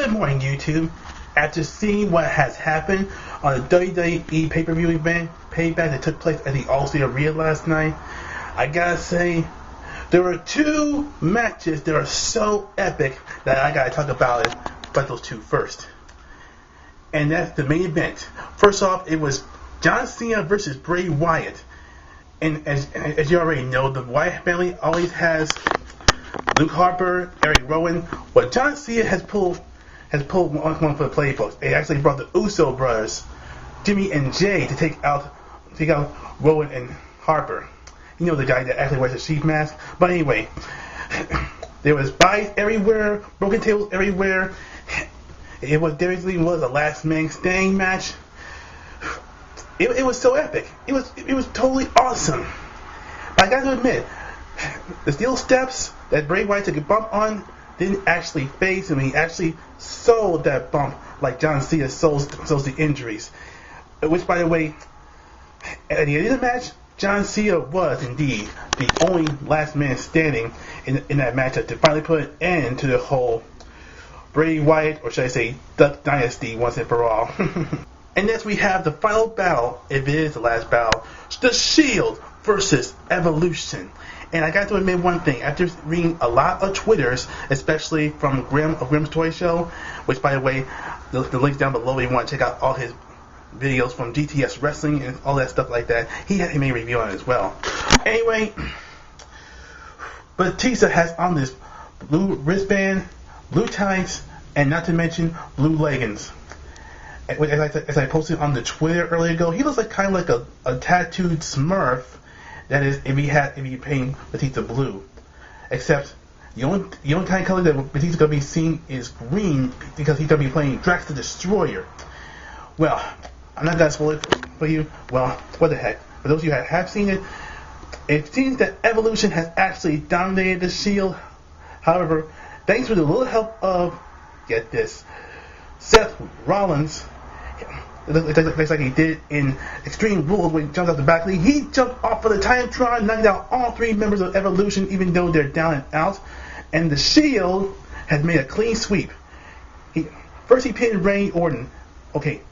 Good morning, YouTube. After seeing what has happened on the WWE pay-per-view event Payback that took place at the All-State Arena last night, I gotta say, there were two matches that are so epic that I gotta talk about those two first. And that's the main event. First off, it was John Cena versus Bray Wyatt. And as you already know, the Wyatt family always has Luke Harper, Eric Rowan. What John Cena has pulled one for the playbook. It actually brought the Uso brothers, Jimmy and Jay, to take out Rowan and Harper. You know, the guy that actually wears a sheep mask. But anyway, there was bodies everywhere, broken tables everywhere. It was a last man standing match. It was so epic. It was totally awesome. But I got to admit, the steel steps that Bray Wyatt took a bump on didn't actually phase him. He actually sold that bump like John Cena sells the injuries. Which, by the way, at the end of the match, John Cena was indeed the only last man standing in that matchup to finally put an end to the whole Bray Wyatt, or should I say, Duck Dynasty once and for all. And next we have the final battle, if it is the last battle, The Shield versus Evolution. And I got to admit one thing, after reading a lot of Twitters, especially from Grimm's Toy Show, which, by the way, the link's down below if you want to check out all his videos from GTS Wrestling and all that stuff like that. He made a review on it as well. Anyway, Batista has on this blue wristband, blue tights, and not to mention blue leggings. As I posted on the Twitter earlier ago, he looks like kind of like a tattooed Smurf. That is, if he paint Batista blue. Except the only kind of color that Batista's gonna be seeing is green, because he's gonna be playing Drax the Destroyer. Well, I'm not gonna spoil it for you. Well, what the heck? For those of you who have seen it, it seems that Evolution has actually dominated the Shield. However, thanks to the little help of, get this, Seth Rollins. It looks like he did in Extreme Rules when he jumped off the balcony. He jumped off of the Titantron, knocked out all three members of Evolution, even though they're down and out. And the Shield has made a clean sweep. First he pinned Randy Orton. Okay,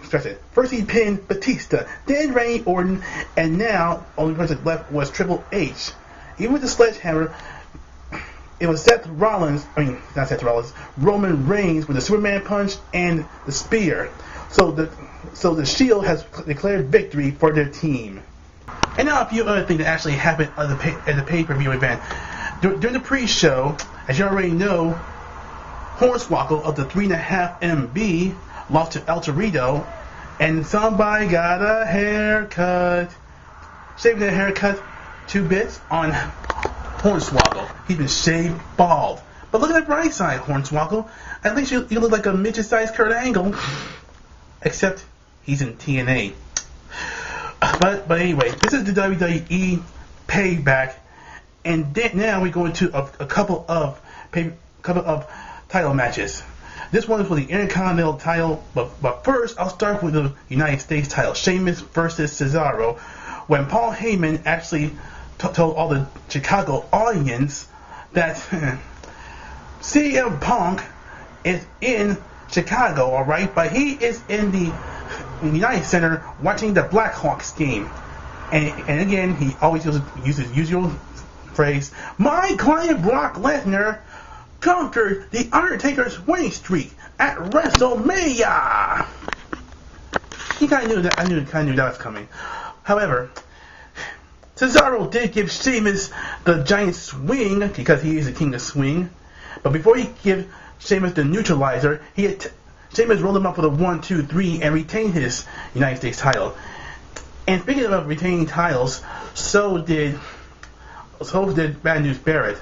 stress it. First he pinned Batista, then Randy Orton, and now only person left was Triple H. Even with the sledgehammer, it was Roman Reigns with the Superman punch and the spear. So the Shield has declared victory for their team. And now a few other things that actually happened at the pay-per-view event. During the pre-show, as you already know, Hornswoggle of the 3.5 MB lost to El Torito, and somebody got a haircut. Shaving their haircut 2 bits on Hornswoggle. He's been shaved bald. But look at the bright side, Hornswoggle. At least you look like a midget-sized Kurt Angle. Except he's in TNA. But anyway, this is the WWE Payback, and then now we go into a couple of title matches. This one is for the Intercontinental title, but first I'll start with the United States title, Sheamus versus Cesaro, when Paul Heyman actually told all the Chicago audience that CM Punk is in Chicago, alright, but he is in the United Center watching the Blackhawks game. And again, he always uses the usual phrase, "My client Brock Lesnar conquered the Undertaker's winning streak at WrestleMania." You kind of knew that. I kind of knew that was coming. However, Cesaro did give Sheamus the giant swing, because he is the king of swing. But before he gave Sheamus the neutralizer, Sheamus rolled him up with a 1, 2, 3 and retained his United States title. And speaking of retaining titles, so did Bad News Barrett.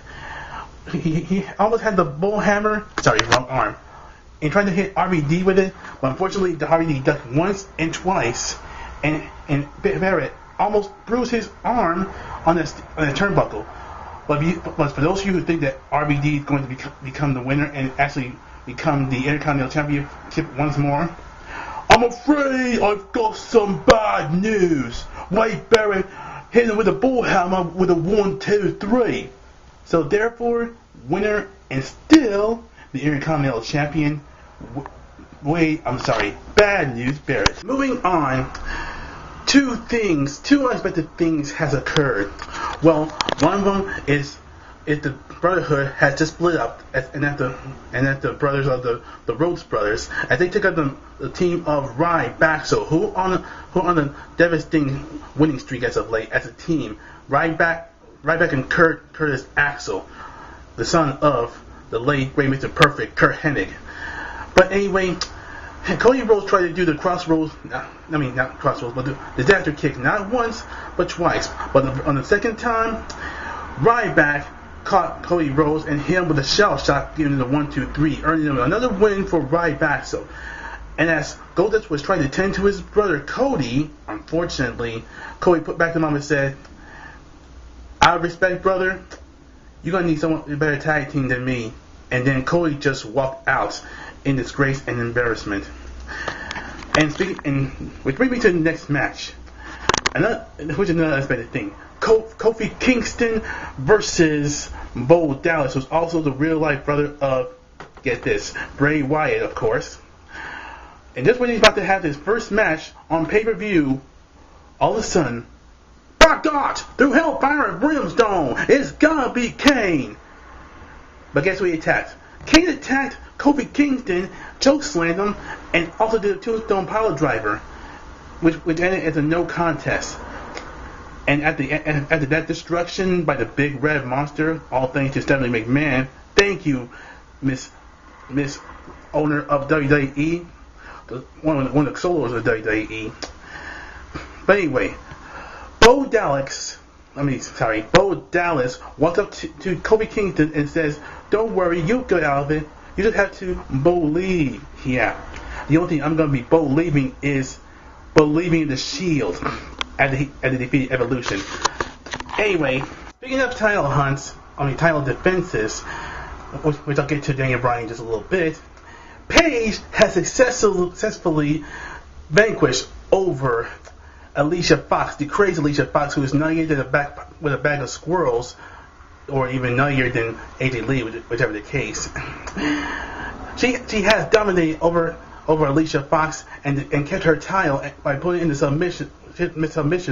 He almost had the bull hammer, wrong arm, and tried to hit RVD with it, but unfortunately the RVD ducked once and twice, and Barrett almost bruised his arm on a turnbuckle. But for those of you who think that RVD is going to become the winner and actually become the Intercontinental Championship once more, I'm afraid I've got some bad news. Wade Barrett hit him with a bullhammer with a 1, 2, 3. So therefore, winner and still the Intercontinental Champion, Bad news bears. Moving on, two unexpected things has occurred. Well, one of them is the Brotherhood has just split up, and that the brothers of the Rhodes brothers, as they took up the team of Ryback, who on a devastating winning streak as of late as a team. Ryback and Curtis Axel, the son of the late great Mr. Perfect Kurt Hennig. But anyway, Cody Rhodes tried to do the not crossroads, but the disaster kick not once but twice. But on the second time, Ryback caught Cody Rhodes and hit him with a shell shot, giving him the 1-2-3, earning him another win for Ryback. And as Goldust was trying to tend to his brother Cody, unfortunately, Cody put back to him and said, "Out of respect, brother, you're gonna need someone a better tag team than me." And then Cody just walked out in disgrace and embarrassment. Which brings me to the next match. Which is another unexpected thing. Kofi Kingston versus Bo Dallas, who's also the real life brother of, get this, Bray Wyatt, of course. And just when he's about to have his first match on pay-per-view, all of a sudden, "Back dot through Hellfire and Brimstone, it's gonna be Kane." But guess who he attacked? Kane attacked Kofi Kingston, chokeslammed him, and also did a tombstone pile driver, which ended as a no contest. And after that destruction by the Big Red Monster, all thanks to Stephanie McMahon, thank you, Miss Owner of WWE, one of the solos of WWE. But anyway, Bo Dallas walked up to Kofi Kingston and says, "Don't worry, you'll get out of it. You just have to believe." Yeah. The only thing I'm going to be believing is believing in the Shield at the defeated Evolution. Anyway, speaking of title defenses, which I'll get to Daniel Bryan in just a little bit, Paige has successfully vanquished over Alicia Fox, the crazy Alicia Fox, who is nuttier than with a bag of squirrels, or even nuttier than AJ Lee, whichever the case. She has dominated over Alicia Fox and kept her title by putting in the submission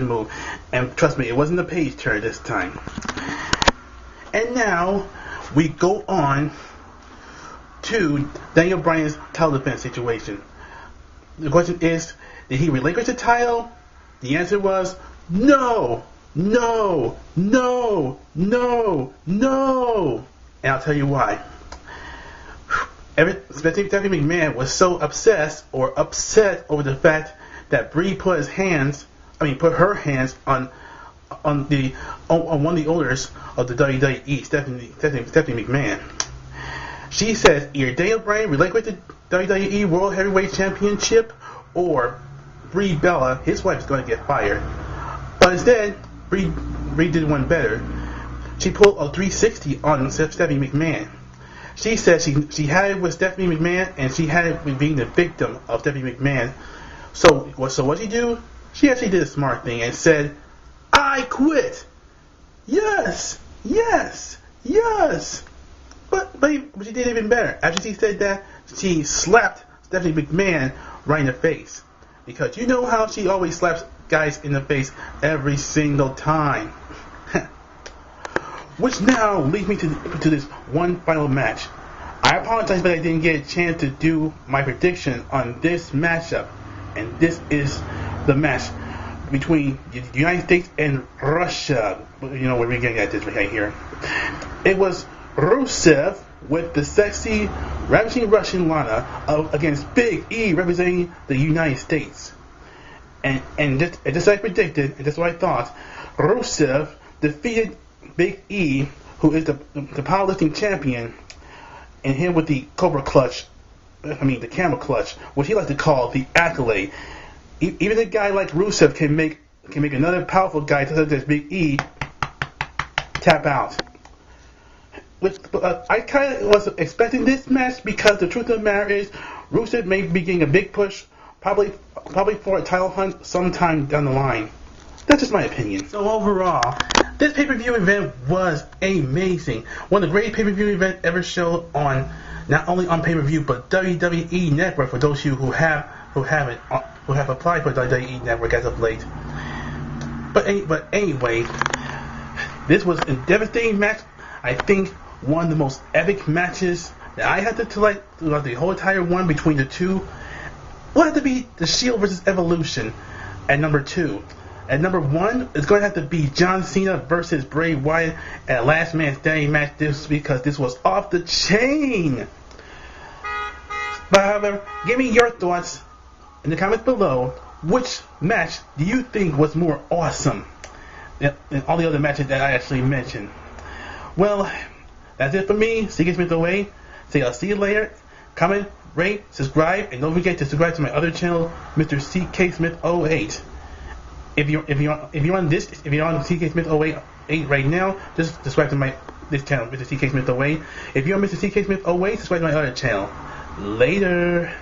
move. And trust me, it wasn't the Paige turn this time. And now we go on to Daniel Bryan's title defense situation. The question is, did he relinquish the title? The answer was no. And I'll tell you why. Stephanie McMahon was so upset over the fact that Brie put her hands on one of the owners of the WWE, Stephanie McMahon. She says either Daniel Bryan relinquished the WWE World Heavyweight Championship, or Brie Bella, his wife, is going to get fired. But instead, Brie did one better. She pulled a 360 on Stephanie McMahon. She said she had it with Stephanie McMahon, and she had it with being the victim of Stephanie McMahon. So what she do? She actually did a smart thing and said, "I quit." Yes. But she did even better. After she said that, she slapped Stephanie McMahon right in the face. Because you know how she always slaps guys in the face every single time. Which now leads me to this one final match. I apologize that I didn't get a chance to do my prediction on this matchup. And this is the match between the United States and Russia. You know, we're getting at this right here. It was Rusev with the sexy, ravishing Russian Lana against Big E representing the United States. And just like I predicted, and that's what I thought, Rusev defeated Big E, who is the powerlifting champion, and him with the Cobra Clutch, the Camel Clutch, which he likes to call the Accolade. Even a guy like Rusev can make another powerful guy, such as Big E, tap out. I kind of was expecting this match, because the truth of the matter is, Rusev may be getting a big push, probably for a title hunt sometime down the line. That's just my opinion. So overall, this pay-per-view event was amazing. One of the greatest pay-per-view events ever shown on not only on pay-per-view but WWE Network for those of you who have applied for WWE Network as of late. But anyway, this was a devastating match. I think one of the most epic matches that I had to select throughout the whole entire one between the two would have to be the Shield versus Evolution at number 2. At number 1, it's going to have to be John Cena versus Bray Wyatt at Last Man Standing match because this was off the chain. But however, give me your thoughts in the comments below. Which match do you think was more awesome than all the other matches that I actually mentioned? Well, that's it for me, cksmith08's. So I'll see you later. Comment, rate, subscribe, and don't forget to subscribe to my other channel, Mr. cksmith08's. If you're on cksmith08 right now, just subscribe to this channel, Mr. cksmith08. If you're on Mr. cksmith08, subscribe to my other channel. Later.